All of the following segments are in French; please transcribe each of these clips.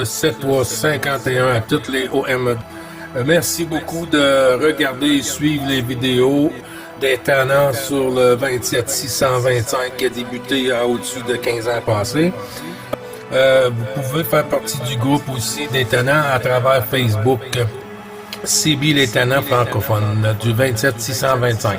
7351 à toutes les OM. Merci beaucoup de regarder et suivre les vidéos des tannants sur le 27625 qui a débuté au-dessus de 15 ans passés. Vous pouvez faire partie du groupe aussi des tannants à travers Facebook. CB les tannants francophones du 27625.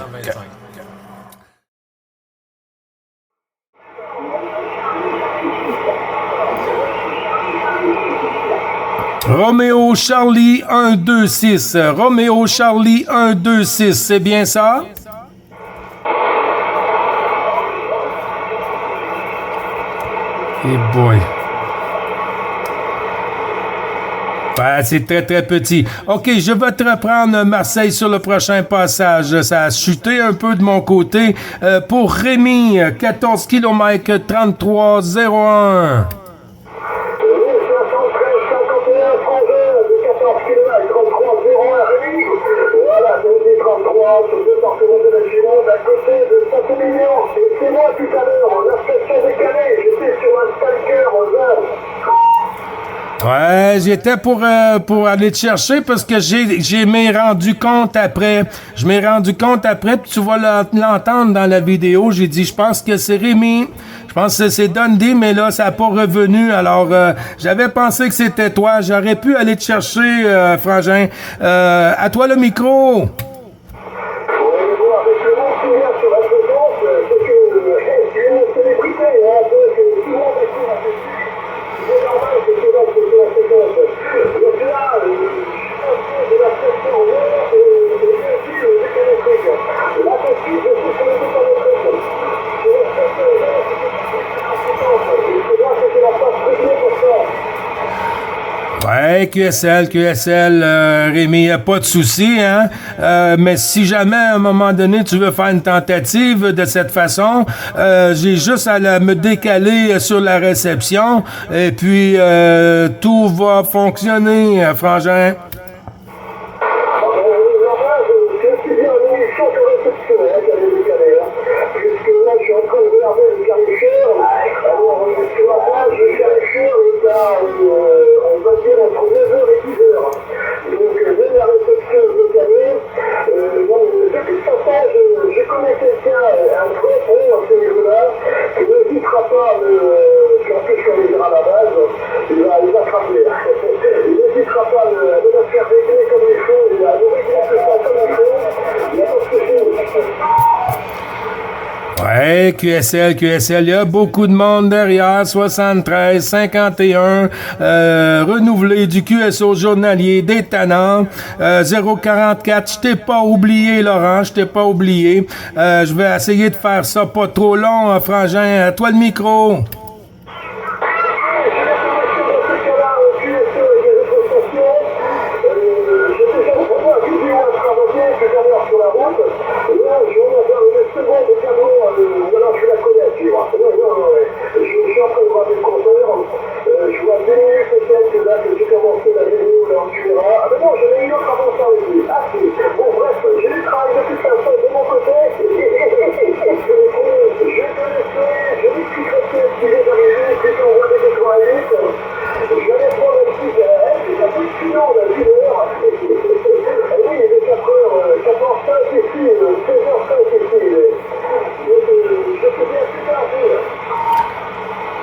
Roméo Charlie 126. Roméo Charlie 126, c'est bien ça? Et boy. Ouais, c'est très très petit. OK, je vais te reprendre Marseille sur le prochain passage. Ça a chuté un peu de mon côté. Pour Rémi, 14 km 3301. Sur le département de la Gironde, à côté de Saint-Émilion. Et c'est moi tout à l'heure, la station décalée, j'étais sur un Stalker 20. Ouais, j'étais pour aller te chercher parce que j'ai m'ai rendu compte après. Je m'ai rendu compte après, puis tu vas l'entendre dans la vidéo. J'ai dit, je pense que c'est Rémi. Je pense que c'est Dundee, mais là, ça n'a pas revenu. Alors, j'avais pensé que c'était toi. J'aurais pu aller te chercher, Frangin. À toi le micro. Ouais, QSL, Rémi, y a pas de souci, hein. Mais si jamais à un moment donné tu veux faire une tentative de cette façon, j'ai juste à me décaler sur la réception et puis tout va fonctionner, Frangin. Ouais, QSL, il y a beaucoup de monde derrière, 73, 51, renouvelé du QSO journalier, des tannants, 044, je t'ai pas oublié, Laurent, je t'ai pas oublié. Je vais essayer de faire ça pas trop long, Frangin, à toi le micro.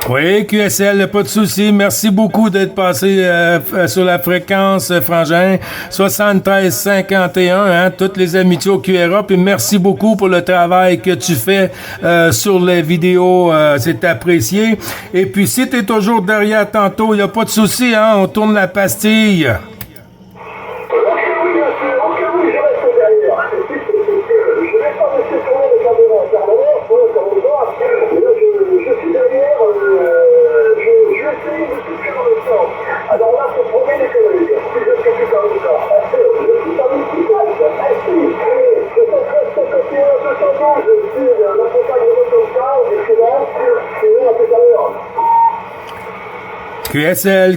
Oui, QSL, pas de souci. Merci beaucoup d'être passé sur la fréquence, Frangin. 7351, hein, toutes les amitiés au QRA. Puis merci beaucoup pour le travail que tu fais sur les vidéos. C'est apprécié. Et puis, si tu es toujours derrière tantôt, il n'y a pas de souci, hein, on tourne la pastille.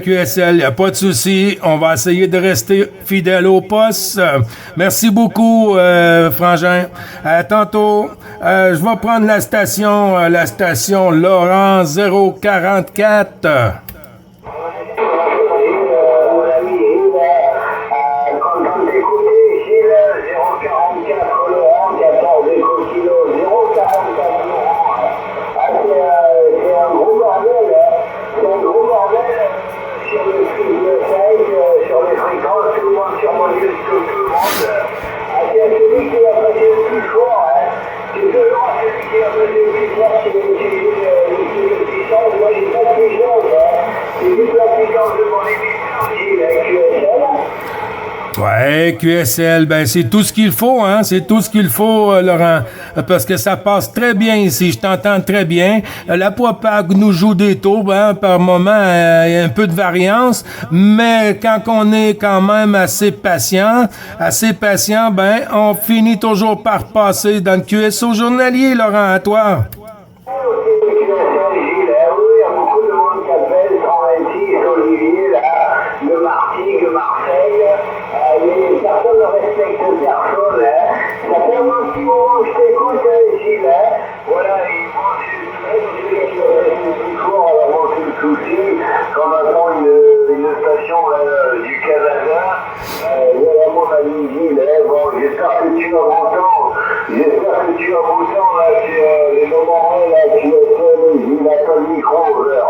QSL, y a pas de souci. On va essayer de rester fidèle au poste. Merci beaucoup, Frangin. À tantôt. Je vais prendre la station Laurent 044. Ouais, QSL, ben c'est tout ce qu'il faut, hein, c'est tout ce qu'il faut, Laurent, parce que ça passe très bien ici, je t'entends très bien. La Poipag nous joue des tours, hein, par moment, il y a un peu de variance, mais quand on est quand même assez patient, ben on finit toujours par passer dans le QSO journalier, Laurent, à toi. Personne ne respecte personne, hein. Ça fait un petit moment que je t'écoute, Gilles, hein. Voilà, et moi, je suis fort à avoir tout le souci, quand on attend une station du Canada. Voilà, mon ami Gilles, hein. Bon, j'espère que tu as beau temps. Là, c'est les moments là, tu es seul, Gilles, à ton micro, là.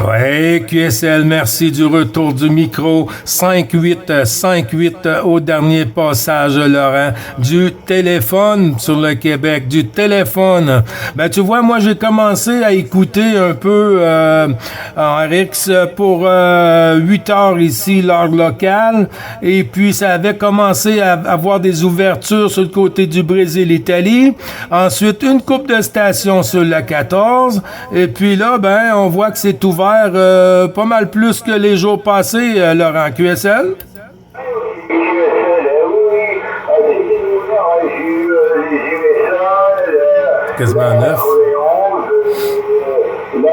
Oui, QSL, merci du retour du micro. 5-8 au dernier passage, Laurent. Du téléphone sur le Québec, du téléphone. Ben, tu vois, moi, j'ai commencé à écouter un peu en RX pour 8 heures ici, l'heure locale. Et puis, ça avait commencé à avoir des ouvertures sur le côté du Brésil-Italie. Ensuite, une couple de stations sur la 14. Et puis là, ben, on voit que c'est ouvert pas mal plus que les jours passés, Laurent. QSL? Oui, c'était ouvert, j'ai eu les USA, quasiment neuf. La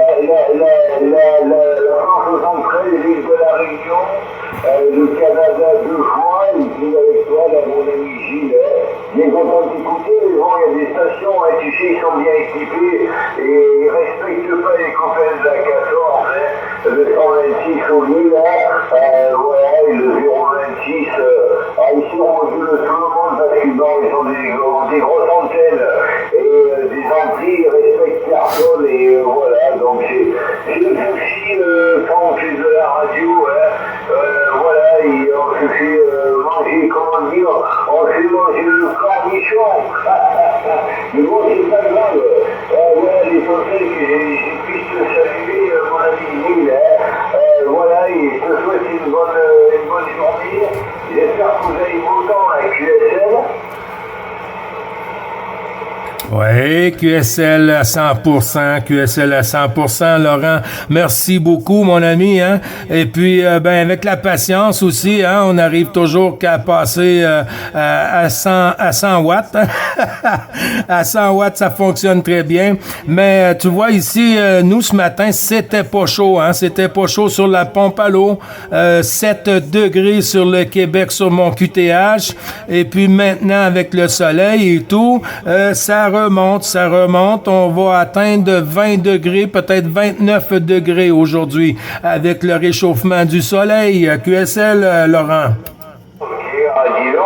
France 73, l'île de la Réunion, le Canada 2 fois, et puis avec toi, là, mon ami Gilles, bien content de t'écouter, mais bon, il y a des stations, hein, tu sais, ils sont bien équipés, et ils respectent pas les copains de la 14, hein, le 126 au lit, là, voilà, et le 026, ici on module tout le monde, parce que bon, ils ont des grosses antennes, et des amplis, ils respectent personne, et voilà, donc c'est le souci quand on fait de la radio, hein, voilà, et on se fait manger, comment dire, on fait manger le cornichon. Mais bon, c'est pas grave. Voilà, l'essentiel que j'ai pu te saluer, mon ami Gilles, hein. Voilà, et je te souhaite une bonne journée. J'espère que vous avez beau temps à QSL. Oui, QSL à 100%, QSL à 100%, Laurent. Merci beaucoup, mon ami, hein. Et puis, ben, avec la patience aussi, hein, on arrive toujours qu'à passer à 100 watts. À 100 watts, ça fonctionne très bien. Mais tu vois, ici, nous, ce matin, c'était pas chaud, hein. C'était pas chaud sur la pompe à l'eau. 7 degrés sur le Québec, sur mon QTH. Et puis maintenant, avec le soleil et tout, ça remonte. On va atteindre 20 degrés, peut-être 29 degrés aujourd'hui avec le réchauffement du soleil. QSL, Laurent. Ok, dis donc,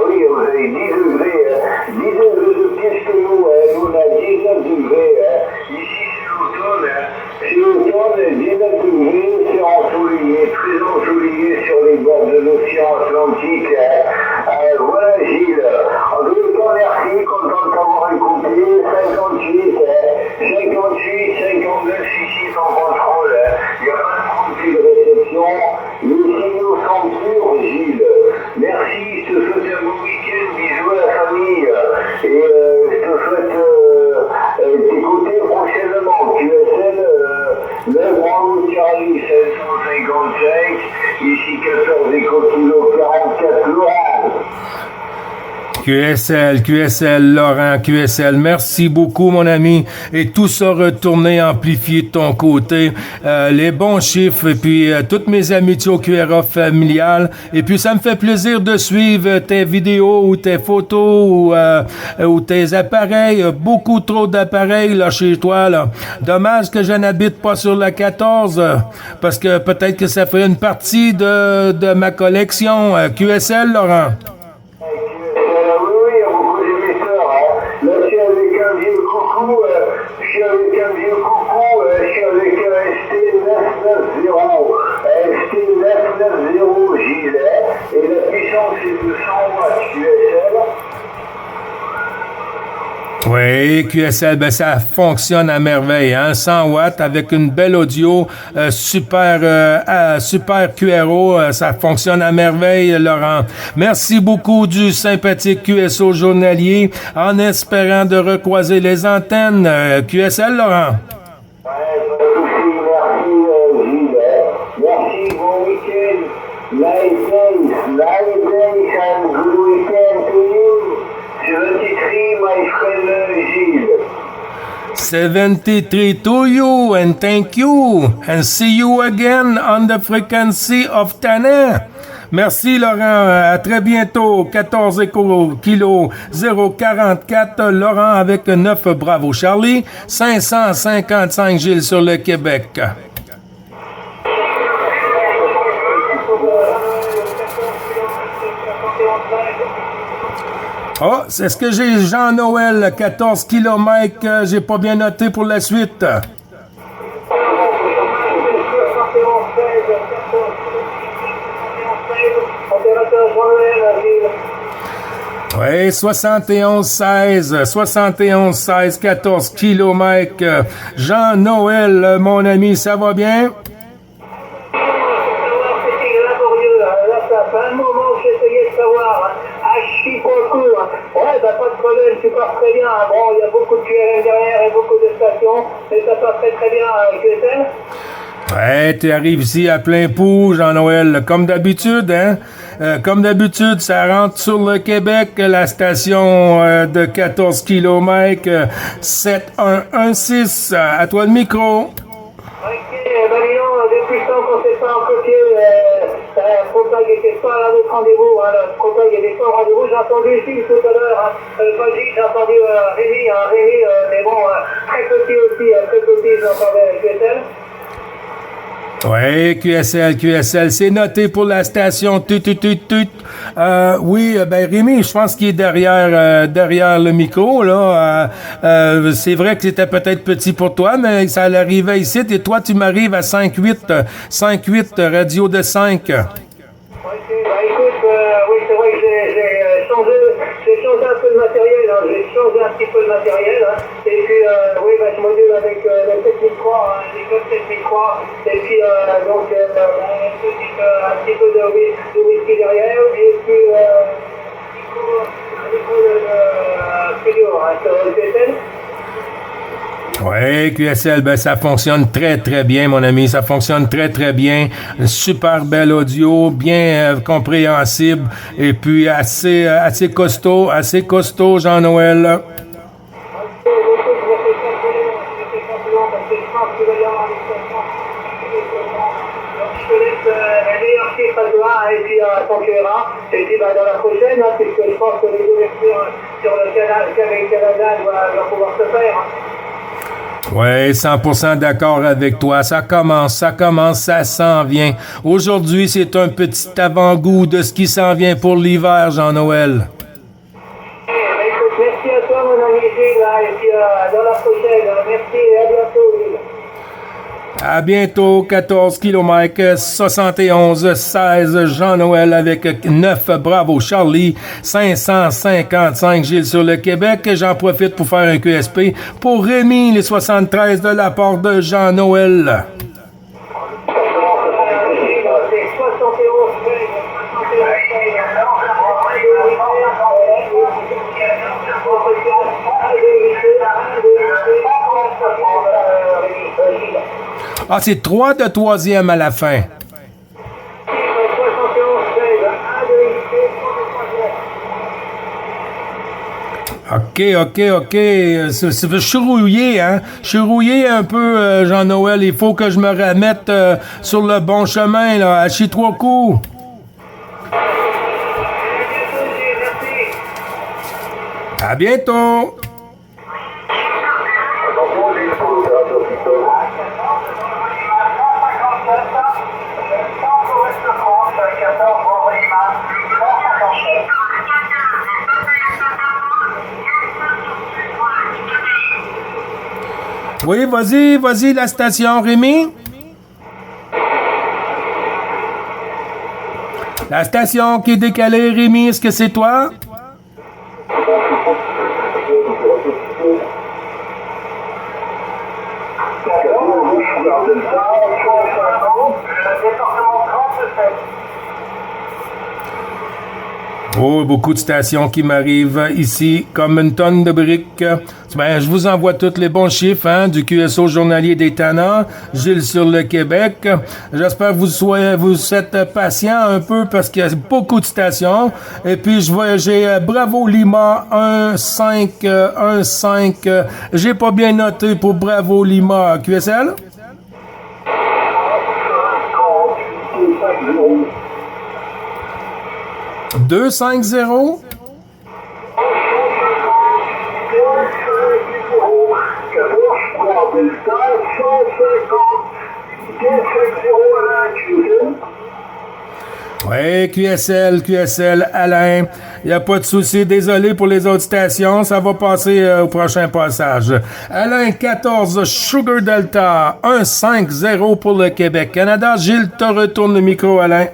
oui, vous avez 10 degrés, 10 degrés de plus que nous, nous on a 19 degrés, ici c'est l'automne, 19 degrés, c'est ensoleillé, très ensoleillé sur les bords de l'océan Atlantique, voilà Gilles, en tout cas merci, content de t'avoir écouté, 58, 59 ici sans contrôle, il n'y a pas de profil de réception, les signaux sont purs Gilles, merci, je te souhaite un bon week-end, bisous à la famille, et je te souhaite t'écouter prochainement, QSL, le Bravo Charlie 755, ici 14 Éco Kilo 44 Laurent. QSL, Laurent, QSL, merci beaucoup, mon ami. Et tout ça retourné, amplifié de ton côté. Les bons chiffres, et puis toutes mes amitiés au QRA familial. Et puis, ça me fait plaisir de suivre tes vidéos ou tes photos ou tes appareils. Beaucoup trop d'appareils, là, chez toi, là. Dommage que je n'habite pas sur la 14, parce que peut-être que ça ferait une partie de ma collection. QSL, Laurent. Je suis avec un vieux coucou, je suis avec un ST990, ST990 gilet, et la puissance est de 100 watts QSL. Oui, QSL, ben ça fonctionne à merveille, hein? 100 watts avec une belle audio, super QRO, ça fonctionne à merveille, Laurent. Merci beaucoup du sympathique QSO journalier, en espérant de recroiser les antennes. QSL, Laurent. Merci, bon week-end. Nice days, and good weekend to you. 73, my friend Gilles. 73 to you, and thank you, and see you again on the frequency of Tanner. Merci Laurent, à très bientôt. 14 kilo 044, Laurent avec 9 Bravo Charlie, 555 Gilles sur le Québec. Oh, est-ce que j'ai Jean-Noël, 14 km, j'ai pas bien noté pour la suite. Oui, 71-16, 14 km. Jean-Noël, mon ami, ça va bien? Un moment, j'essayais de savoir, Chicago, ouais, bah pas de problème, tu pars très bien. Bon, il y a beaucoup de QRM derrière et beaucoup de stations, mais ça passe très bien avec QSL. Ouais, tu arrives ici à plein pot, Jean-Noël, comme d'habitude, hein? Comme d'habitude, ça rentre sur le Québec, la station de 14 km, 7116. À toi le micro. Ok, ben disons, depuis le temps qu'on s'est pas en côté, Propag était pas à notre rendez-vous, hein, Propag était pas au rendez-vous, j'ai entendu ici tout à l'heure, pas dit, j'ai entendu Rémi, mais bon, très petit aussi, j'entendais avec QSL. Oui, QSL, c'est noté pour la station. Oui, ben Rémi, je pense qu'il est derrière le micro là. C'est vrai que c'était peut-être petit pour toi, mais ça arrivait ici. Et toi, tu m'arrives à 5.8 radio de 5. Ok, bah écoute, oui, c'est vrai que j'ai changé un peu de matériel, hein, j'ai changé un petit peu de matériel, hein, et puis, oui, bah, je module avec le 7003, les codes 7003, et puis, donc, un petit peu de whisky derrière, et puis, un peu de studio, hein, sur le QSL. Oui, QSL, ben ça fonctionne très très bien, mon ami. Ça fonctionne très très bien. Super bel audio, bien compréhensible et puis assez costaud, Jean-Noël. Et puis à Conquera, et puis dans la prochaine, hein, puisque je pense que les ouvertures sur le Canada doivent pouvoir se faire. Oui, 100% d'accord avec toi. Ça commence, ça s'en vient. Aujourd'hui, c'est un petit avant-goût de ce qui s'en vient pour l'hiver, Jean-Noël. Écoute, merci à toi, mon ami Gilles, et puis dans la prochaine. Merci et à bientôt, Gilles. À bientôt, 14 km, 71-16, Jean-Noël avec 9 Bravo Charlie, 555 Gilles sur le Québec. J'en profite pour faire un QSP pour Rémi, les 73 de la part de Jean-Noël. Ah, c'est 3 de troisième à la fin. OK. Je suis rouillé, hein? Je suis rouillé un peu, Jean-Noël. Il faut que je me remette sur le bon chemin, là, à Chihuahua. À bientôt! Oui, vas-y, la station, Rémi. La station qui est décalée, Rémi, est-ce que c'est toi? Sugar Delta, 150, département 37. Oh, beaucoup de stations qui m'arrivent ici, comme une tonne de briques. Ben, je vous envoie tous les bons chiffres du QSO journalier des tannants, Gilles sur le Québec. J'espère que vous êtes patient un peu parce qu'il y a beaucoup de stations. Et puis, j'ai Bravo Lima 1515. J'ai pas bien noté pour Bravo Lima QSL. 250. Oui, QSL, Alain. Il n'y a pas de souci. Désolé pour les autres stations. Ça va passer au prochain passage. Alain 14, Sugar Delta 150 pour le Québec. Canada. Gilles, te retourne le micro, Alain.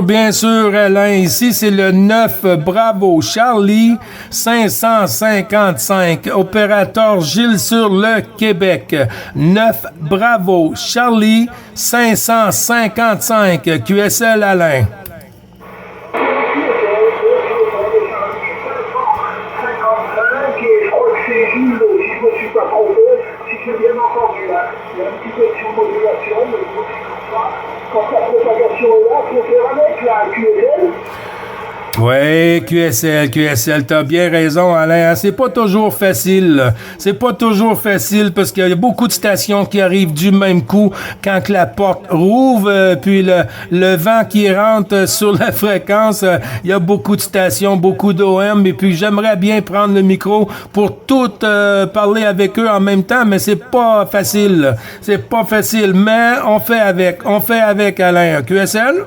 Bien sûr, Alain. Ici, c'est le 9 Bravo Charlie 555. Opérateur Gilles sur le Québec. 9 Bravo Charlie 555. QSL Alain. Oui, QSL, t'as bien raison, Alain. C'est pas toujours facile. C'est pas toujours facile parce qu'il y a beaucoup de stations qui arrivent du même coup quand la porte rouvre, puis le vent qui rentre sur la fréquence. Il y a beaucoup de stations, beaucoup d'OM, et puis j'aimerais bien prendre le micro pour toutes parler avec eux en même temps, mais c'est pas facile. C'est pas facile, mais on fait avec, Alain. QSL?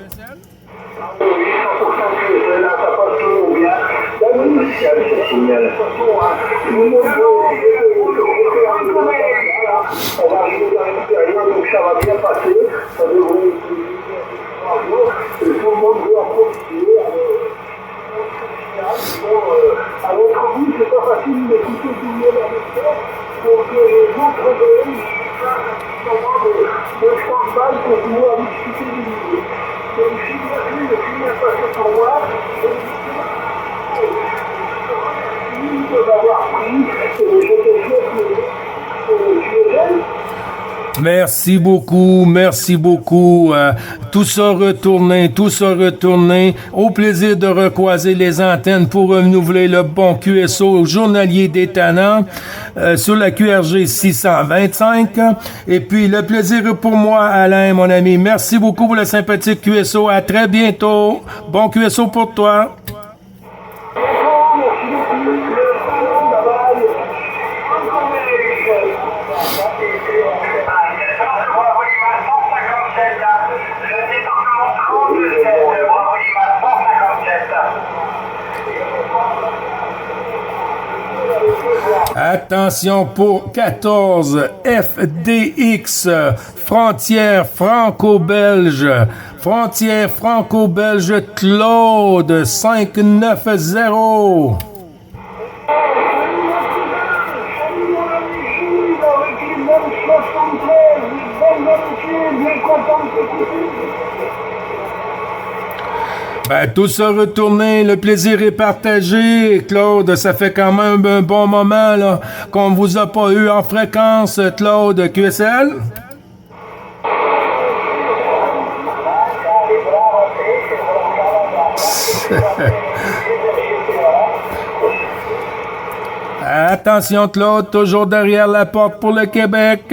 On va arriver dans une période où ça va bien passer, ça devrait être et tout le monde veut en profiter. À l'autre bout, c'est pas facile d'écouter tout le monde en même temps, donc les autres veulent de stand-by pour pouvoir discuter du milieu. Donc si bien vu, le film est passé pour moi, ils peuvent avoir pris, je te souhaite Merci beaucoup. Tout ça retourné. Au plaisir de recroiser les antennes pour renouveler le bon QSO journalier des tannants sur la QRG 625. Et puis, le plaisir est pour moi, Alain, mon ami. Merci beaucoup pour le sympathique QSO. À très bientôt. Bon QSO pour toi. Attention pour 14 FDX, frontière franco-belge. Claude 590. Ben, tout ça retourné, le plaisir est partagé. Claude, ça fait quand même un bon moment là qu'on vous a pas eu en fréquence, Claude. QSL? Attention, Claude, toujours derrière la porte pour le Québec.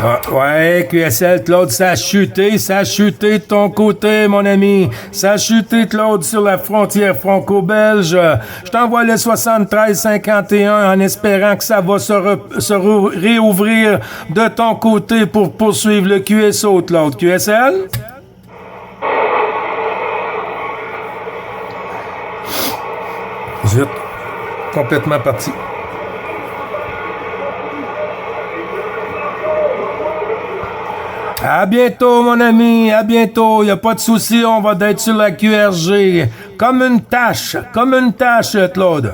Ah, ouais, QSL, Claude, ça a chuté de ton côté, mon ami. Ça a chuté, Claude, sur la frontière franco-belge. Je t'envoie le 73-51 en espérant que ça va se réouvrir de ton côté pour poursuivre le QSO, Claude. QSL? Zut. Complètement parti. À bientôt, mon ami, à bientôt. Y a pas de souci, on va être sur la QRG. Comme une tâche, Claude.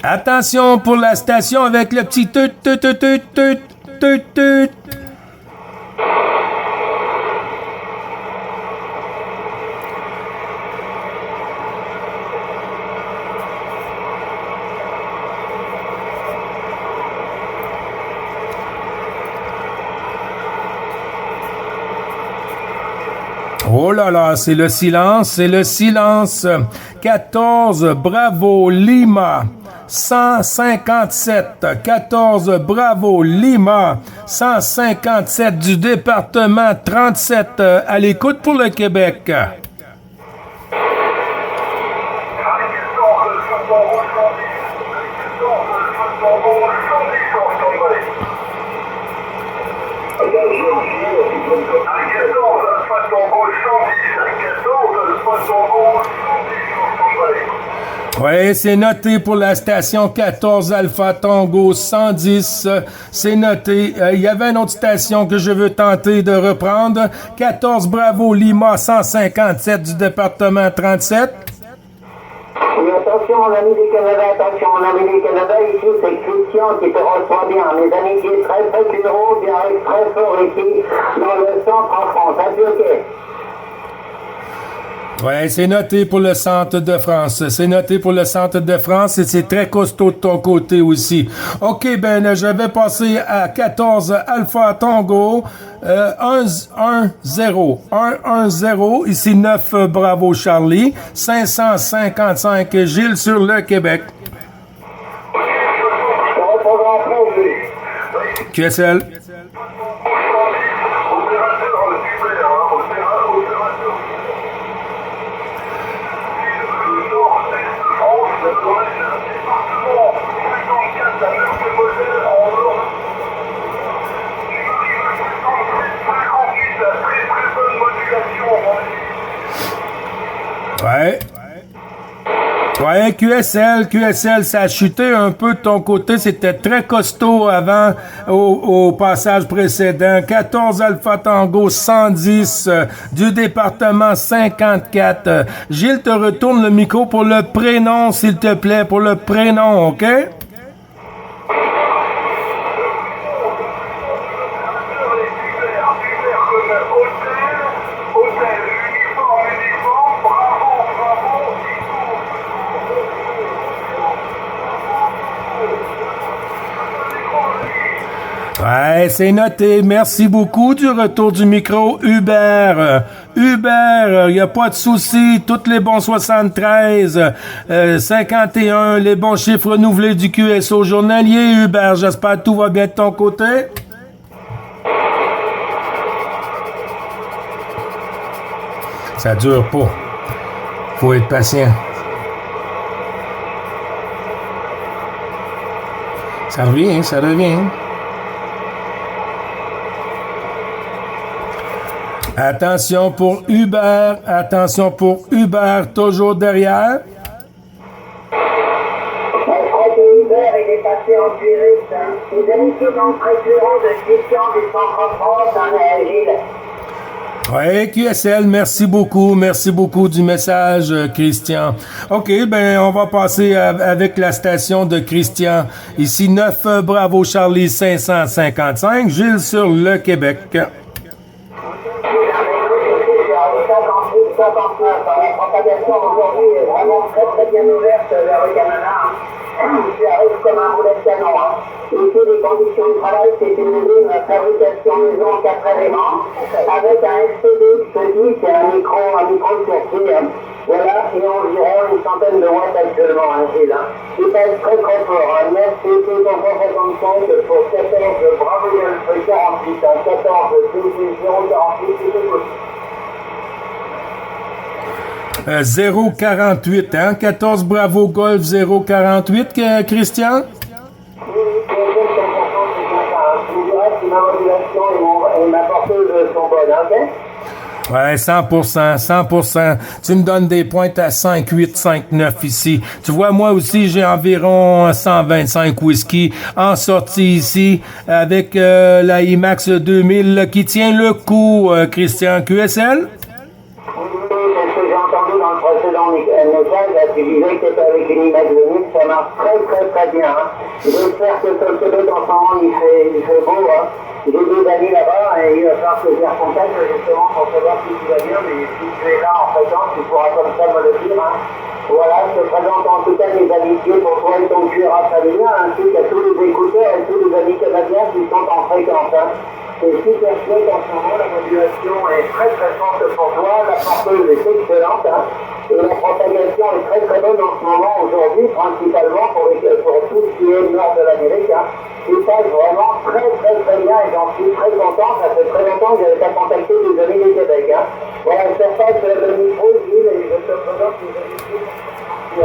Attention pour la station avec le petit tut. Oh là là, c'est le silence. 14, bravo, Lima. 157. 14, bravo, Lima. 157 du département 37. À l'écoute pour le Québec. Oui, c'est noté pour la station 14 Alpha Tango 110. C'est noté. Il y avait une autre station que je veux tenter de reprendre. 14 Bravo Lima 157 du département 37. Oui, attention, mon ami des Canada, ici, c'est Christian qui te reçoit bien. Mes amis qui est très bureau, qui arrive très fort ici, dans le centre en France. Adieu, ok. Oui, c'est noté pour le centre de France. Et c'est très costaud de ton côté aussi. OK, ben, je vais passer à 14 Alpha Tango. 1-1-0. Ici 9 Bravo Charlie. 555 Gilles sur le Québec. QSL. Ouais, QSL, ça a chuté un peu de ton côté. C'était très costaud avant au passage précédent. 14 Alpha Tango 110 du département 54. Gilles, te retourne le micro pour le prénom, s'il te plaît, pour le prénom, OK? Ouais, c'est noté. Merci beaucoup du retour du micro, Hubert. Hubert, il n'y a pas de souci. Tous les bons 73, 51, les bons chiffres renouvelés du QSO journalier, Hubert. J'espère que tout va bien de ton côté. Ça dure pas. Faut être patient. Ça revient. Attention pour Hubert, toujours derrière. Hubert, il est passé en direct. Les amis qui sont précurrents de Christian du centre France en Gilles. Oui, QSL, merci beaucoup du message, Christian. OK, ben, on va passer avec la station de Christian. Ici, 9 Bravo Charlie 555, Gilles sur le Québec. La propagation aujourd'hui est vraiment très très bien ouverte vers le Canada. Tu arrives comme un boulet de canon. Ici, les conditions de travail, c'est une usine fabrication maison 4 éléments avec un SPD, c'est un micro-circuit Voilà, et environ une centaine de watts actuellement, hein, Gilles. Hein. C'est pas très très fort, hein. 9 CT 555 pour 14 Bravo Golf 48, hein. 14 CT 048, c'était possible. 048, hein? 14 Bravo Golf 048, Christian? Ma modulation et ma porteuse sont bonnes, ok? Ouais, 100%. Tu me donnes des pointes à 5,8, 5,9 ici. Tu vois, moi aussi, j'ai environ 125 whisky en sortie ici avec la IMAX 2000 qui tient le coup, Christian. QSL? C'est ce que j'ai entendu dans le précédent message, là, tu disais que c'était avec une IMAX 2000, ça marche très bien. Hein. J'espère que sur le Québec en ce moment il fait beau. Hein. J'ai des amis là-bas et il va falloir que je les recontacte justement pour savoir si tu vas bien, mais si tu es là en fréquence, tu pourras comme ça me le dire. Hein. Voilà, je te présente en tout cas mes amitiés pour toi et ton cuirasse familial, ainsi qu'à tous les écouteurs et tous les amis canadiens qui sont en fréquence. Hein. C'est super chouette en ce moment, la modulation est très forte pour toi, la porteuse est excellente, hein, et la propagation est très bonne en ce moment aujourd'hui, principalement pour tout ce qui est nord de l'Amérique. Hein. Il passe vraiment très bien et j'en suis très content, ça fait très longtemps que je n'avais pas contacté des amis du Québec. Hein. Voilà, je te passe le micro, Gilles, et je te présente les amitiés qui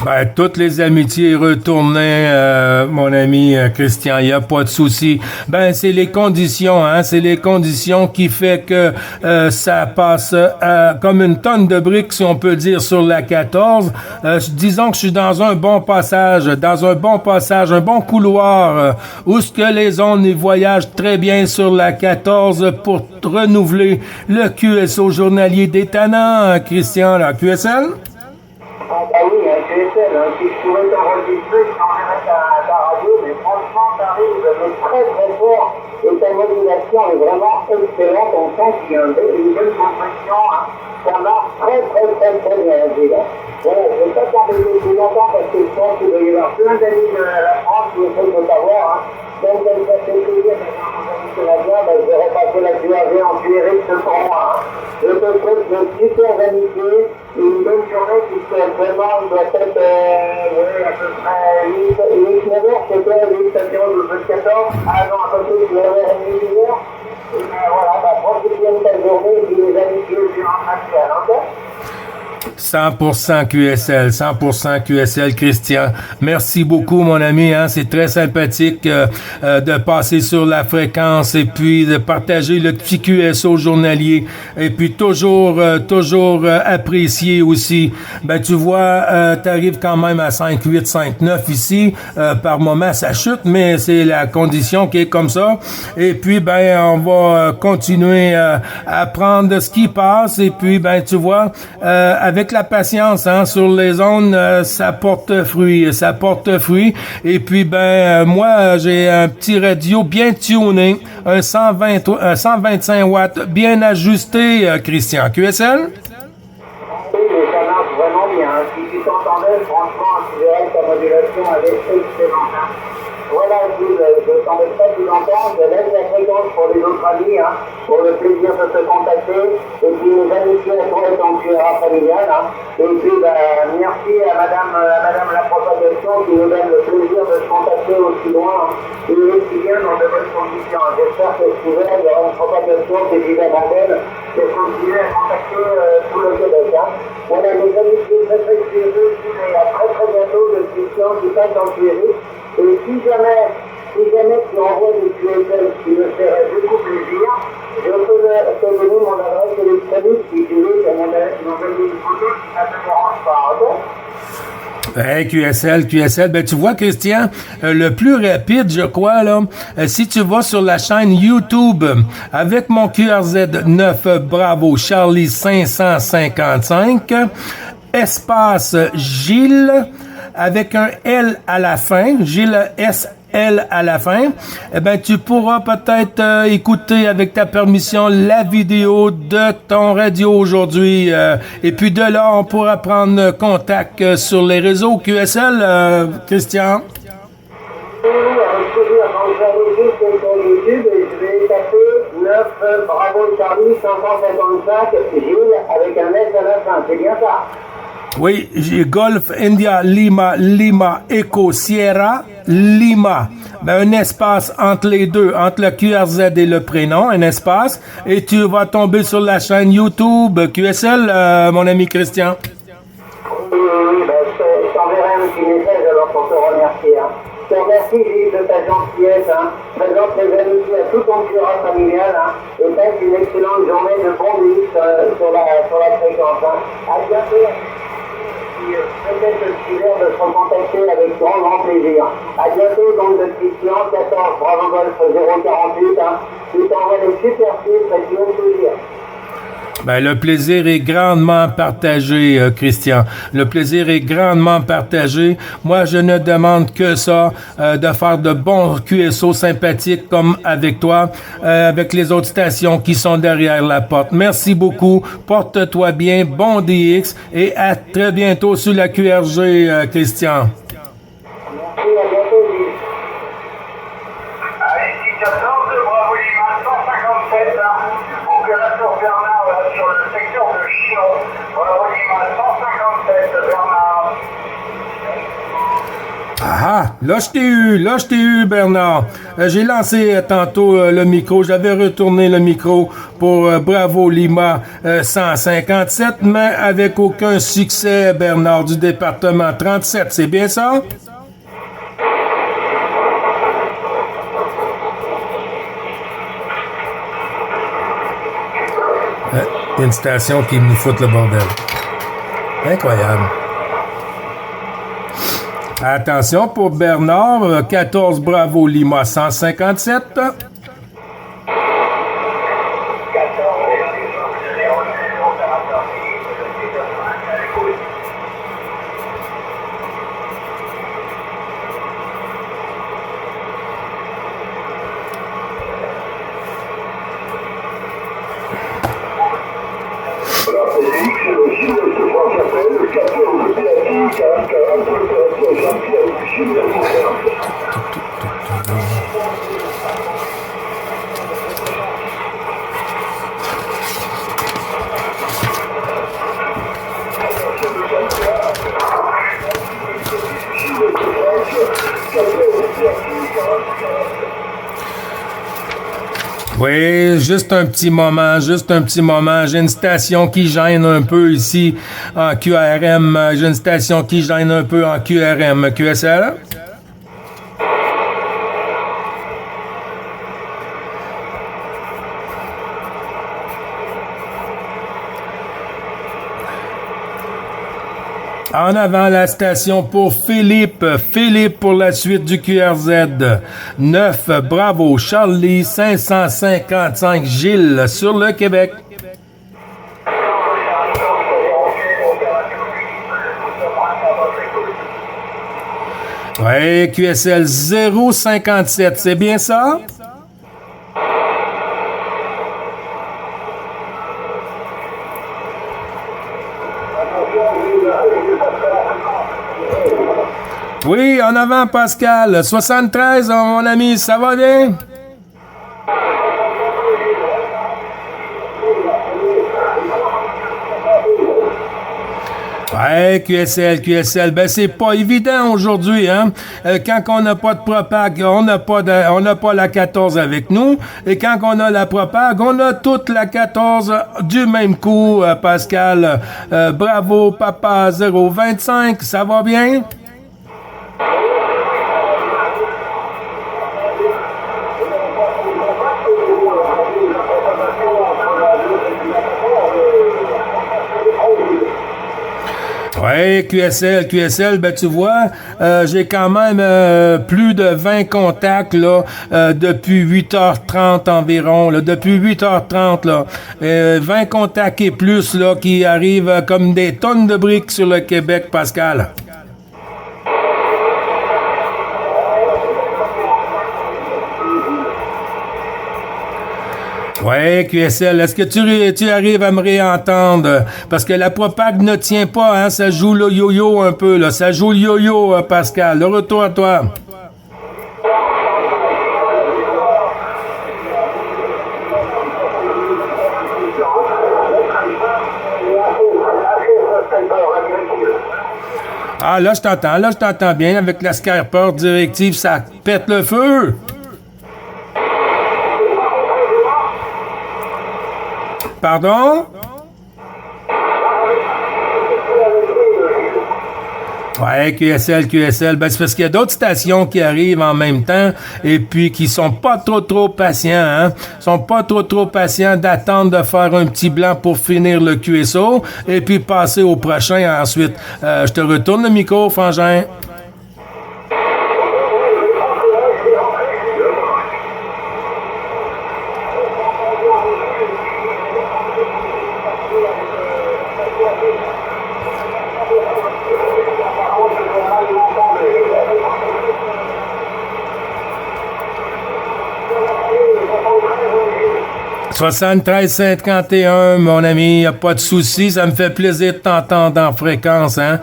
Ben, toutes les amitiés retournées, mon ami Christian, il n'y a pas de souci. Ben, c'est les conditions, hein, c'est les conditions qui fait que ça passe comme une tonne de briques, si on peut dire, sur la 14. Disons que je suis dans un bon passage, un bon couloir, où ce que les ondes voyagent très bien sur la 14 pour renouveler le QSO journalier des tannants, Christian, la QSL? Ah bah oui, un QSL, hein. Si je pouvais t'enregistrer, je t'enverrais ta radio, mais franchement, t'arrives très fort et ta modulation est vraiment excellente. On sent qu'il y a une bonne compression, hein. Ça marche très bien, Gilles. Voilà, je ne vais pas t'embêter plus longtemps parce que je pense qu'il doit y avoir plein d'amis de la France qui essaient de t'avoir, hein. Donc, ça fait plaisir d'avoir nos amis canadiens, ben, je vais repasser la QAV en QRX pour moi, hein. Je te souhaite de super amitiés, une bonne journée qui vraiment doit être à peu près 8-9 heures, c'est quoi, 8-14, 14, ah non, à peu près 9 heures et demie, 10 heures. Et voilà, profite bien de ta journée et les amitiés durant actuel, ok? 100% QSL, 100% QSL, Christian. Merci beaucoup, mon ami. Hein? C'est très sympathique de passer sur la fréquence et puis de partager le petit QSO journalier. Et puis toujours apprécié aussi. Ben tu vois, t'arrives quand même à 5,8, 5,9 ici. Par moment, ça chute, mais c'est la condition qui est comme ça. Et puis, ben on va continuer à prendre ce qui passe. Et puis, ben tu vois, avec la patience, hein, sur les zones, ça porte fruit. Et puis, moi, j'ai un petit radio bien tuné, un 125 watts, bien ajusté, Christian. QSL? Oui, mais ça marche vraiment bien. Si tu t'entendais, franchement, tu verrais ta modulation avec excellente. Hein. Voilà, Gilles, je ne t'embête pas plus longtemps, je laisse la fréquence pour les autres amis, hein, pour le plaisir de se contacter, et puis les amitiés à toi et ton cuirasse familial, hein. Et puis, merci à madame la propagation qui nous donne le plaisir de se contacter aussi loin, hein, et aussi bien dans de bonnes conditions. J'espère que ce hiver, il y aura une propagation qui est évidemment belle, et continuer à contacter tout le Québec, hein. Voilà, mes amitiés très curieux, et à très bientôt, le Christian qui passe dans le QRX. Et si jamais tu envoies des QSL qui me ferait beaucoup plaisir, je peux te donner mon adresse électronique si tu veux, c'est mon adresse, m'envoyer une photo, ça ne me dérange pas, ok? Hey, QSL, ben tu vois, Christian, le plus rapide, je crois, là, si tu vas sur la chaîne YouTube avec mon QRZ 9 Bravo Charlie 555, espace Gilles, avec un L à la fin, Gilles S-L à la fin, eh ben tu pourras peut-être écouter avec ta permission la vidéo de ton radio aujourd'hui. Et puis de là, on pourra prendre contact sur les réseaux QSL, Christian. Oui, avec plaisir. Quand je vais sur YouTube et je vais taper Bravo Charlie, 555, Gilles, avec un S à la fin, c'est bien ça? Oui, j'ai Golf India Lima Lima Echo Sierra Lima. Ben, un espace entre les deux, entre le QRZ et le prénom, un espace, et tu vas tomber sur la chaîne YouTube QSL, mon ami Christian. Oui, ben, je t'enverrai un petit message alors pour te remercier. Hein. Je te remercie Gilles de ta gentillesse. Hein. Présente mes amitiés à tout ton curé familial. Hein. Et passe une excellente journée de bon mix sur la fréquence. Hein. À bientôt. Peut-être l'heure de se recontacter avec grand plaisir. À bientôt, donc de Christian, 14 Bravo Golf 048. Hein. Tu t'envoies des super titres et tu vas me plaisir. Ben, le plaisir est grandement partagé, Christian. Le plaisir est grandement partagé. Moi, je ne demande que ça, de faire de bons QSO sympathiques comme avec toi, avec les autres stations qui sont derrière la porte. Merci beaucoup. Porte-toi bien. Bon DX et à très bientôt sur la QRG, Christian. Merci, à bientôt, Gilles. Allez, 14, Bravo Lima, 157, opération Bernard sur le secteur de Chinon. Bravo Lima, 157, Bernard. Ah, là je t'ai eu, Bernard. J'ai lancé tantôt le micro, j'avais retourné le micro pour Bravo Lima 157, mais avec aucun succès, Bernard, du département 37, c'est bien ça? Il y a une station qui nous fout le bordel. Incroyable. Attention pour Bernard, 14 Bravo Lima 157. Oui, juste un petit moment. J'ai une station qui gêne un peu ici en QRM. J'ai une station qui gêne un peu en QRM. QSL? En avant la station pour Philippe. Philippe pour la suite du QRZ. 9, Bravo, Charlie, 555, Gilles, sur le Québec. Ouais, QSL 057, c'est bien ça? Oui, en avant, Pascal. 73, mon ami, ça va bien? Ouais, QSL, ben c'est pas évident aujourd'hui, hein. Quand on n'a pas de propag, on n'a pas la 14 avec nous, et quand on a la propag, on a toute la 14 du même coup, Pascal. Bravo, Papa 025, ça va bien? Oui, QSL, ben tu vois, j'ai quand même plus de 20 contacts là depuis 8h30 environ, là, depuis 8h30 là, 20 contacts et plus là qui arrivent comme des tonnes de briques sur le Québec, Pascal. Ouais, QSL, est-ce que tu arrives à me réentendre? Parce que la propag ne tient pas, hein, ça joue le yo-yo un peu, là. Ça joue le yo-yo, Pascal. Le retour à toi. Ah, là, je t'entends bien. Avec la Skyper directive, ça pète le feu. Pardon? Ouais, QSL. Ben, c'est parce qu'il y a d'autres stations qui arrivent en même temps et puis qui sont pas trop patients, hein. Sont pas trop patients d'attendre de faire un petit blanc pour finir le QSO et puis passer au prochain ensuite. Je te retourne le micro, Frangin. « 73-51, mon ami, y a pas de souci, ça me fait plaisir de t'entendre en fréquence, hein.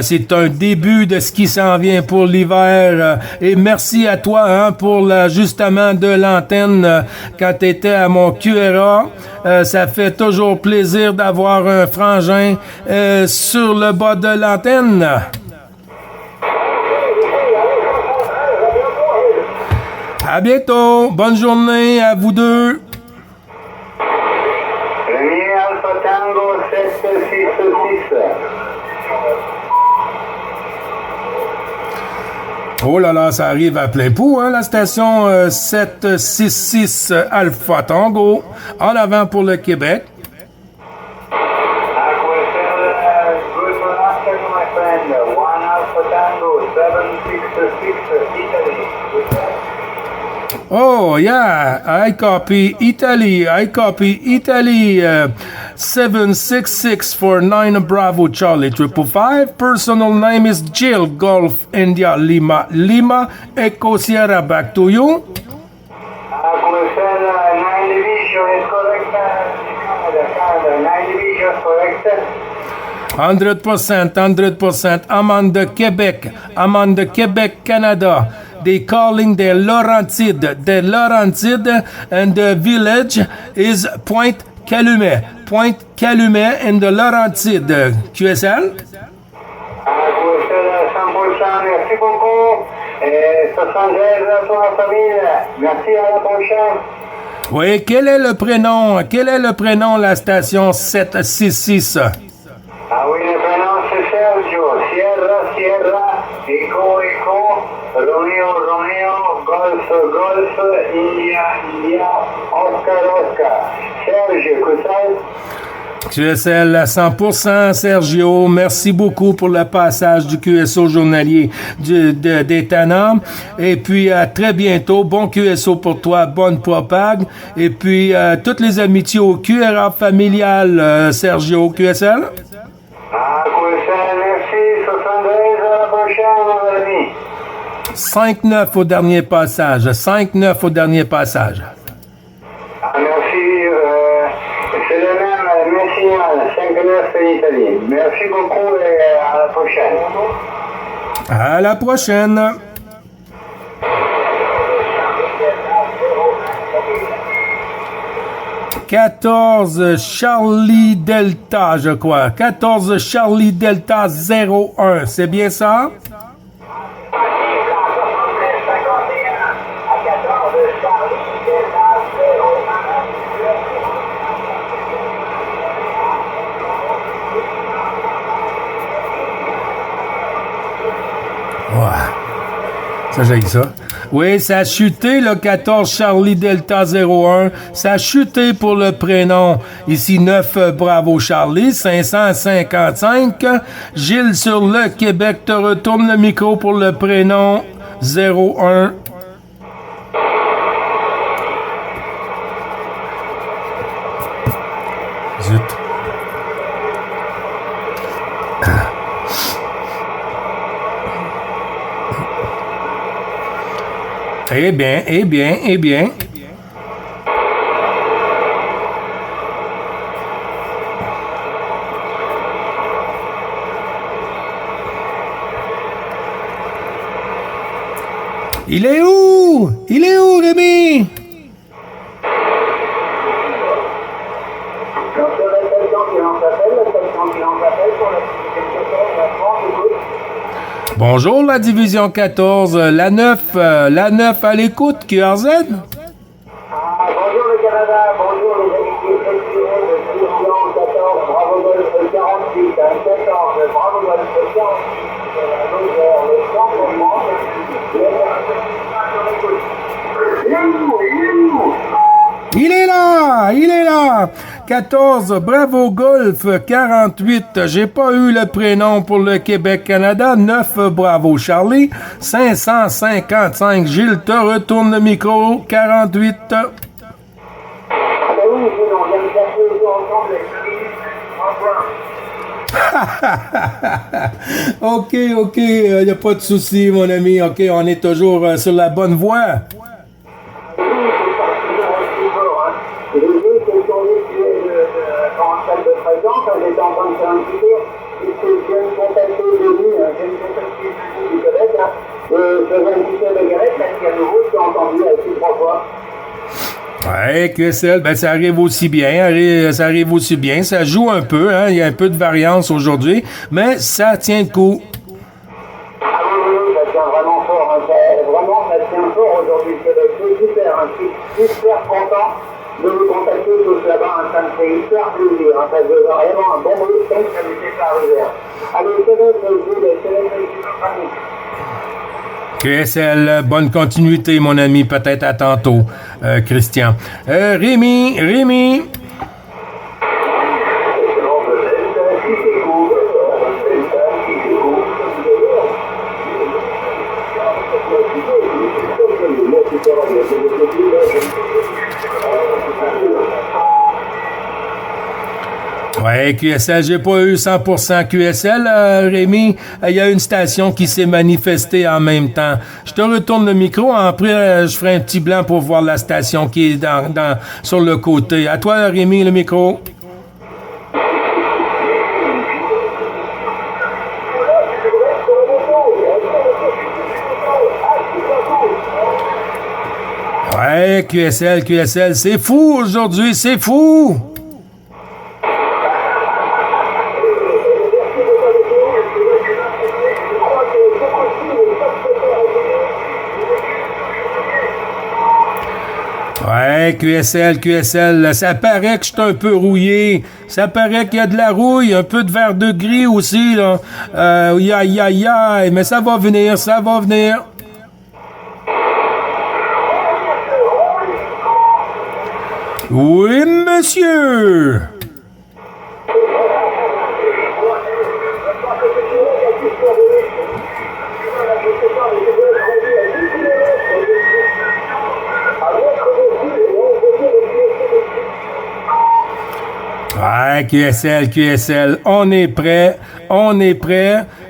C'est un début de ce qui s'en vient pour l'hiver, et merci à toi, hein, pour l'ajustement de l'antenne quand t'étais à mon QRA. Ça fait toujours plaisir d'avoir un frangin sur le bas de l'antenne. À bientôt, bonne journée à vous deux. Tango 766. Oh là là, ça arrive à plein pot, hein, la station 766 Alpha Tango. En avant pour le Québec. Good afternoon, my friend. 1 Alpha Tango 766 Italy. Oh, yeah, I copy Italy. 766 for 9 Bravo Charlie 555. Personal name is Jill Golf India Lima Echo Sierra. Back to you. 9 division is correct. Canada. 9 division correct. 100%. I'm on the Quebec, Canada. They calling the Laurentides, and the village is Pointe Calumet in the Laurentides. QSL? 100%, merci beaucoup. 76 pour la famille. Merci, à la prochaine. Oui, quel est le prénom de la station 766? Ah oui, le prénom c'est Sergio. Sierra, Echo, Romeo, Golf, India, Oscar. Sergio, QSL à 100%, Sergio. Merci beaucoup pour le passage du QSO journalier des Tannants. Et puis, à très bientôt. Bon QSO pour toi. Bonne propague. Et puis, toutes les amitiés au QRA familial, Sergio. QSL? Ah, QSL, merci. 72, à la prochaine, mon ami. 5-9 au dernier passage. Ah, merci. C'est le même signal, 5-9 en Italie. Merci beaucoup et à la prochaine. À la prochaine. « 14 Charlie Delta, je crois. 14 Charlie Delta 01. C'est bien ça? Ça, j'ai ça. Oui, ça a chuté, le 14 Charlie Delta 01. Ça a chuté pour le prénom. Ici, 9 Bravo Charlie, 555. Gilles sur le Québec te retourne le micro pour le prénom 01. Zut. Eh bien. Il est où, Rémi? Bonjour la division 14, la 9 à l'écoute, QRZ. Bonjour le Canada, bonjour les amitiés sexuelles de division 14, Bravo Golf 48, 14, Bravo Golf 48, le centre-monde, Il est là! 14, Bravo Golf, 48, j'ai pas eu le prénom pour le Québec-Canada, 9, Bravo Charlie, 555, Gilles, te retourne le micro, 48. Ah ben oui, sinon, on vient de passer les deux ensemble avec OK, y a pas de souci, mon ami, OK, on est toujours sur la bonne voie. j'ai vu quels sont les sujets en salle de présence, j'étais en train de faire un petit tour, et je viens de contacter Denis, du Québec, et je faisais un petit peu de galette, parce qu'à nouveau, je t'ai entendu assez 3 fois. Ouais, QSL, ben ça arrive aussi bien, ça joue un peu, hein, il y a un peu de variance aujourd'hui, mais ça tient le coup. Ah oui, ça tient vraiment fort, hein. Ça tient fort aujourd'hui, c'est super, hein. Je suis super content de vous contacter tous là-bas, hein. Ça me fait hyper plaisir, hein. Ça faisait vraiment un bon week-end, ça me fait pas arriver. Allez, je te laisse le QSL, bonne continuité, mon ami, peut-être à tantôt, Christian. Rémi. Ouais, QSL, j'ai pas eu 100% QSL, Rémi. Il y a une station qui s'est manifestée en même temps. Je te retourne le micro. Après, je ferai un petit blanc pour voir la station qui est sur le côté. À toi, Rémi, le micro. Ouais, QSL, c'est fou aujourd'hui, c'est fou! Ouais, QSL, ça paraît que je suis un peu rouillé. Ça paraît qu'il y a de la rouille, un peu de vert de gris aussi, là. Mais ça va venir. Oui, monsieur! Ouais, QSL, on est prêt.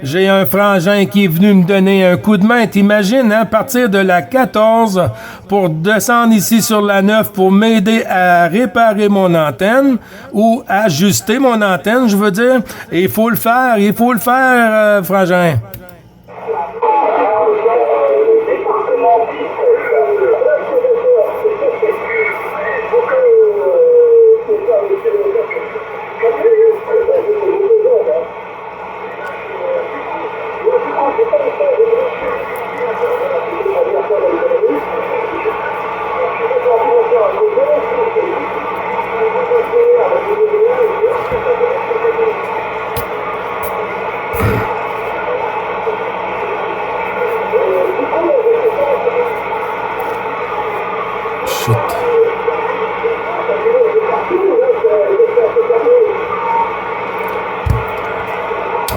J'ai un frangin qui est venu me donner un coup de main. T'imagines, hein, partir de la 14 pour descendre ici sur la 9 pour m'aider à réparer mon antenne ou ajuster mon antenne, je veux dire. Et il faut le faire, frangin.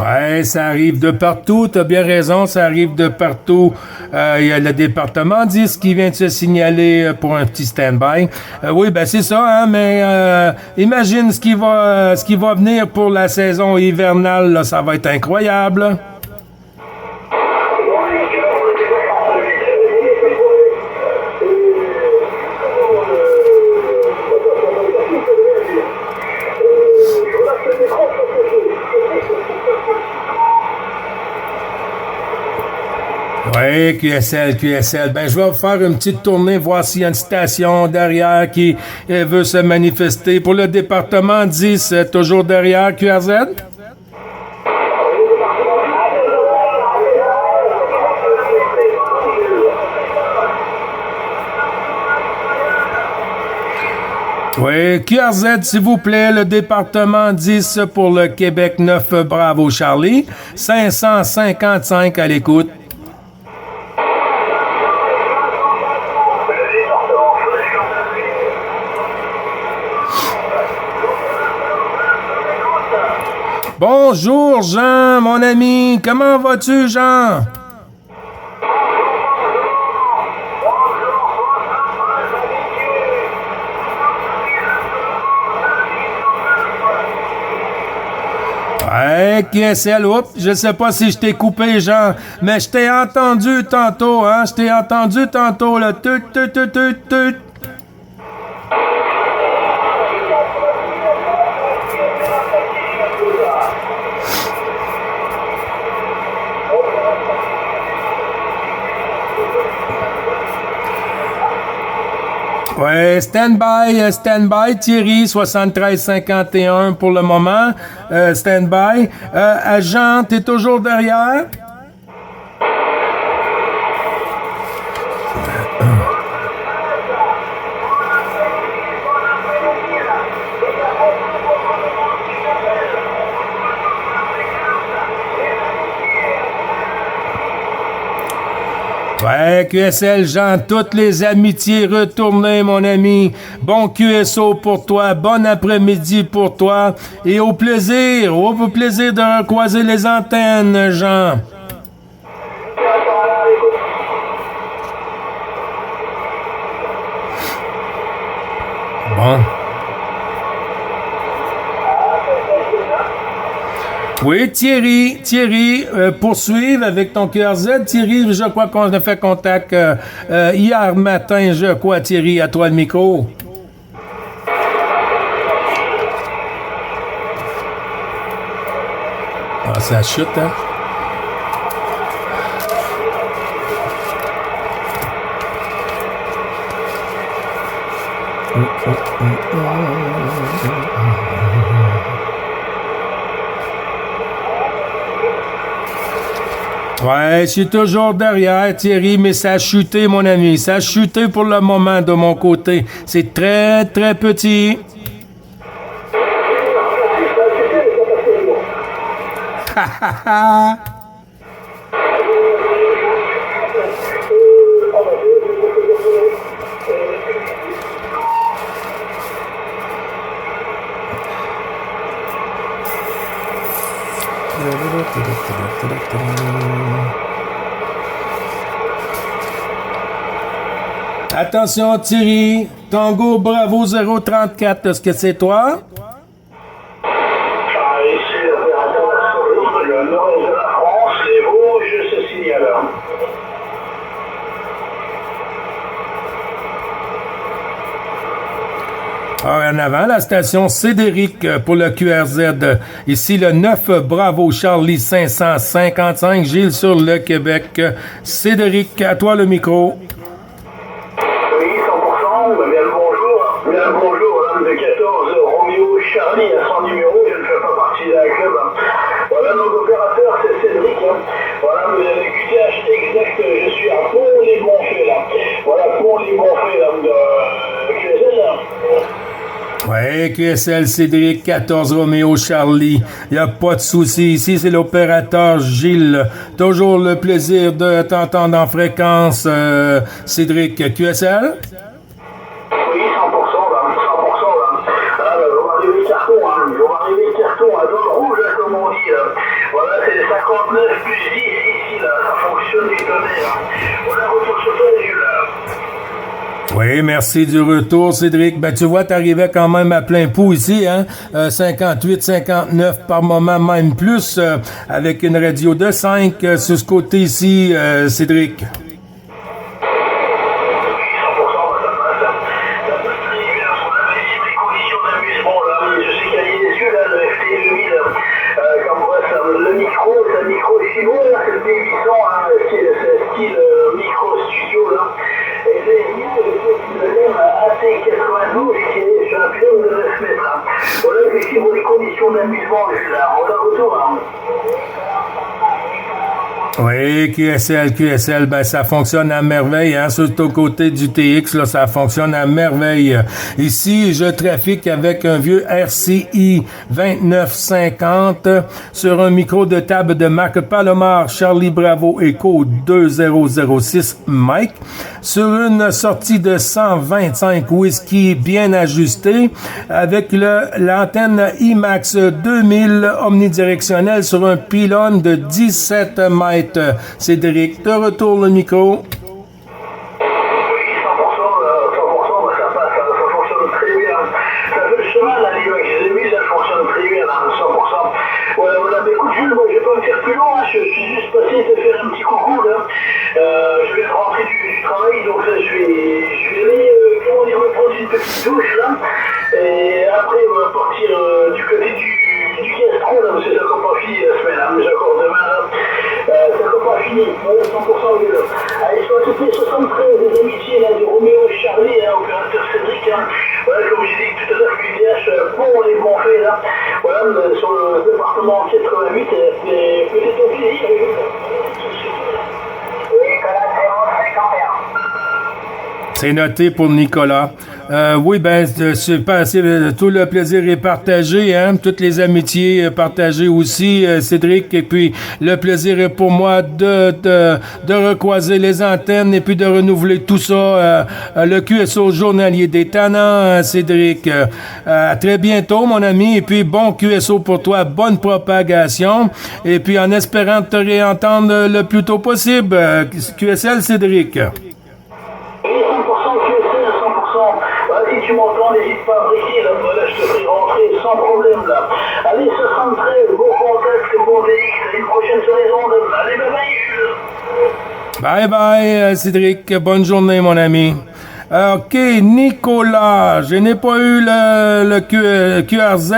Ouais, ça arrive de partout, t'as bien raison, ça arrive de partout. Il y a le département 10 qui vient de se signaler pour un petit stand-by. Oui, ben c'est ça, hein, mais imagine ce qui va venir pour la saison hivernale, là, ça va être incroyable. Oui, QSL. Ben, je vais faire une petite tournée, voir s'il y a une station derrière qui veut se manifester. Pour le département 10, toujours derrière QRZ? Oui, QRZ, s'il vous plaît, le département 10 pour le Québec 9, bravo Charlie. 555 à l'écoute. Bonjour Jean, mon ami. Comment vas-tu, Jean? Hey, QSL, oups, je sais pas si je t'ai coupé, Jean, mais je t'ai entendu tantôt, hein? Je t'ai entendu tantôt, là. Tut, tut, tut, tut, tut. Ouais, stand by, Thierry, 73-51 pour le moment. Stand by. Agent, t'es toujours derrière? Ouais, QSL, Jean, toutes les amitiés retournées, mon ami. Bon QSO pour toi, bon après-midi pour toi. Et au plaisir de recroiser les antennes, Jean. Bon. Oui, Thierry, poursuivre avec ton QRZ. Thierry, je crois qu'on a fait contact hier matin, je crois, Thierry, à toi le micro. Ah, ça chute, hein? Ouais, je suis toujours derrière, Thierry, mais ça a chuté, mon ami. Ça a chuté pour le moment de mon côté. C'est très, très petit. Ha ha ha! Attention Thierry, Tango Bravo 034, est-ce que c'est toi? Ici l'opérateur sur le nord de la France, les Vosges se signalent. En avant, la station Cédric pour le QRZ. Ici, le 9 Bravo Charlie 555. Gilles sur le Québec. Cédric, à toi le micro. Oui, 100%. Bien le bonjour. Bien le bonjour, madame de 14 Roméo Charlie à son numéro. Je ne fais pas partie d'un club. Voilà, nos opérateurs, c'est Cédric. Voilà, le QTH exact, je suis à Pont-les-Bonfets, là. Voilà, Pont-les-Bonfets, là, de QSL, là. Ouais, QSL Cédric, 14 Roméo Charlie. Il n'y a pas de souci. Ici, c'est l'opérateur Gilles. Toujours le plaisir de t'entendre en fréquence, Cédric. QSL? Oui, 100%, là. 100%, là. Ah, là, on va arriver carton, hein. On va arriver carton, à zone rouge, là, comme on dit, là. Voilà, c'est 59 plus 10 ici, là. Ça fonctionne du tonnerre, là. Voilà, retour sur toi, Jules, là. Oui, merci du retour, Cédric. Ben, tu vois, t'arrivais quand même à plein pot ici, hein? 58, 59 par moment, même plus, avec une radio de 5 sur ce côté ici, Cédric. D'amusement, là. On a retour, hein. Oui, QSL, ben ça fonctionne à merveille, hein, surtout au côté du TX, là, ça fonctionne à merveille. Ici, je trafique avec un vieux RCI 2950 sur un micro de table de marque Palomar Charlie Bravo Echo 2006 Mike, sur une sortie de 125 whisky bien ajustée, avec l'antenne IMAX 2000 omnidirectionnelle sur un pylône de 17 mètres. Cédric, te retourne le micro. Oui, 100%, 100%, ça passe, ça fonctionne très bien. Ça fait le chemin, la l'IMAX 2000, ça fonctionne très bien, 100%. Voilà, mais écoute, Jules, moi, je vais pas me faire plus long, hein, je suis juste passé te faire un petit coucou, là. Je vais rentrer du travail, donc là, je vais aller, comment dire, me prendre une petite douche, là. Et après, on va partir du côté du gastro, là, parce que ça n'a pas fini la semaine, hein, mais encore demain, là. Ça n'a pas fini, 100% au lieu. Allez, je vais toutes les 73 des amitiés là, de Roméo et Charlie, hein, opérateur Cédric. Hein. Voilà, comme je disais tout à l'heure, QTH, pour les bons faits, là. Voilà, sur le département 88, c'est peut-être au plaisir. Nicolas 051. C'est noté pour Nicolas. Oui, ben, tout le plaisir est partagé, hein. Toutes les amitiés partagées aussi, Cédric. Et puis, le plaisir est pour moi de recroiser les antennes et puis de renouveler tout ça. Le QSO journalier des tannants, Cédric. À très bientôt, mon ami. Et puis, bon QSO pour toi. Bonne propagation. Et puis, en espérant te réentendre le plus tôt possible. QSL, Cédric. Si tu m'entends, n'hésite pas à briquer, là, je te ferai rentrer sans problème, là. Allez, 73, bon contact, bon DX, à une prochaine sur les ondes. Allez, bye bye, Cédric, bonne journée, mon ami. OK, Nicolas, je n'ai pas eu le QRZ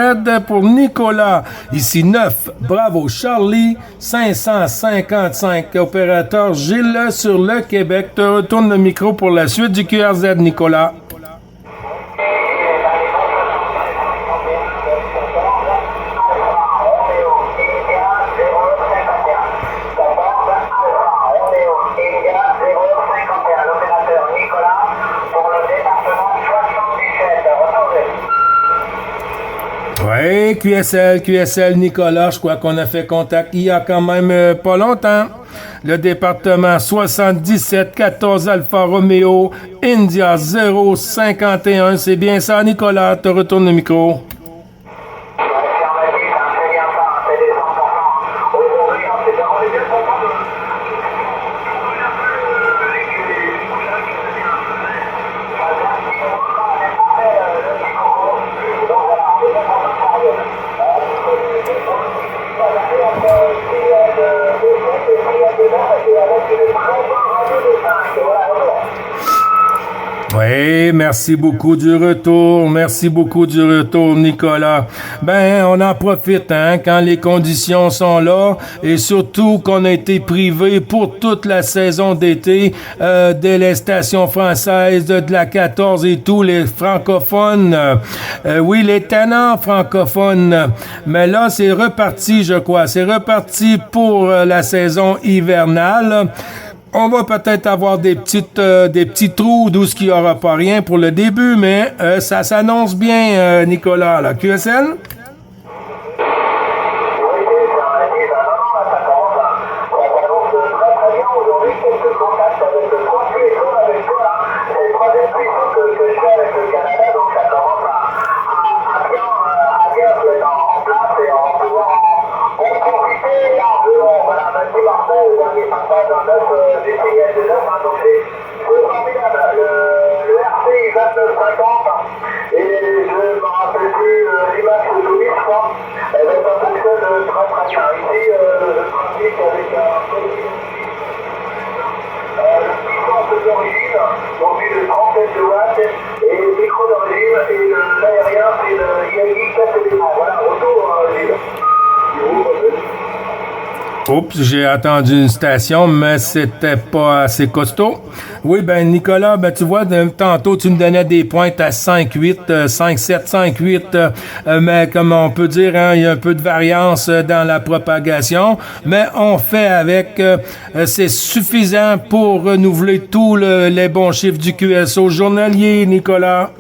pour Nicolas. Ici 9, bravo Charlie, 555, opérateur Gilles sur le Québec. Te retourne le micro pour la suite du QRZ, Nicolas. Oui, QSL, Nicolas, je crois qu'on a fait contact il y a quand même pas longtemps. Le département 77 14 Alpha Romeo, India 051, c'est bien ça, Nicolas, te retourne le micro. Oui, merci beaucoup du retour, Nicolas. Ben, on en profite, hein, quand les conditions sont là, et surtout qu'on a été privé pour toute la saison d'été de les stations françaises, de la 14 et tous les francophones. Oui, les tannants francophones. Mais là, c'est reparti, je crois. C'est reparti pour la saison hivernale. On va peut-être avoir des petits trous d'où il n'y aura pas rien pour le début, mais ça s'annonce bien, Nicolas. La QSL? Et je me rappelle plus l'IMAX Oups, j'ai attendu une station, mais c'était pas assez costaud. Oui, ben Nicolas, ben tu vois, tantôt tu me donnais des pointes à 5-8, 5-7, 5-8, mais comme on peut dire, hein, il y a un peu de variance dans la propagation, mais on fait avec, c'est suffisant pour renouveler tous les bons chiffres du QSO journalier, Nicolas.